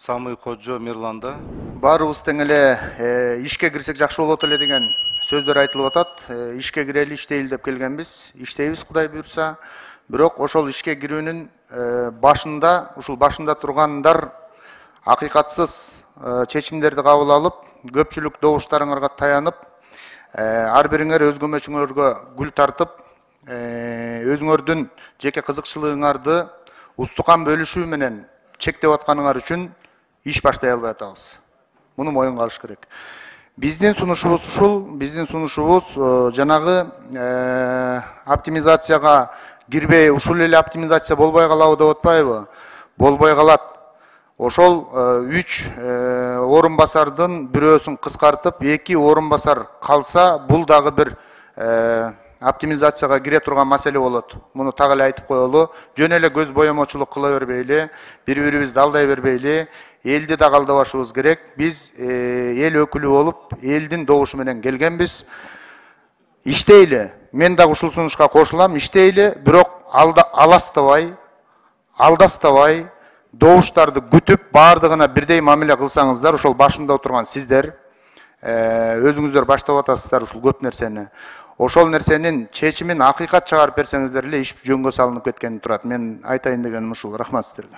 Самый Кожо Мирланда. Баарыбыз тең эле ишке кирсек жакшы болот эле деген сөздөр айтылып атат. Ишке кирели, иштейли деп келгенбиз. Иштейбиз Кудай буйрса. Бирок ошол ишке кирүүнүн башында тургандар акыйкатсыз чечимдерди кабыл алып, көпчүлүк добуштарыңарга таянып, ар бириңер өз көмөчүңөргө гүл тартып, өзүңөрдүн жеке кызыкчылыгыңарды устукан бөлүшүү менен чектеп атканыңар үчүн иш баштай албай атабыз. Муну моюнга алыш керек. Биздин сунушубуз ушул, биздин сунушубуз жанагы оптимизацияга кирбей, ушул эле оптимизация болбой калабы деп атпайбы? Болбой калат. Ошол 3 орун басардын бирөөсүн кыскартып, 2 орун басар калса, бул дагы бир оптимизацияга кире турган маселе болот. Муну так эле айтып коелу. Жөн эле көз боемочулук кыла бербейли, бири-бирибизди алдай бербейли, элди да алдабашыбыз керек. Биз эл өкүлү болуп, элдин добушу менен келгенбиз. Иштейли. Мен дагы ушул сунушка кошулам, иштейли, бирок алдаставай, добуштарды күтүп, баардыгына бирдей мамиле кылсаңыздар, ошол башында отурган сиздер, өзүңүздөр баштап атасыздар ушул көп нерсени. Ошол нерсенин чечимин акыйкат чыгарып берсеңиздер эле иш жөнгө салынып кеткени турат. Мен айтайын дегеним ушул. Рахмат сиздерге.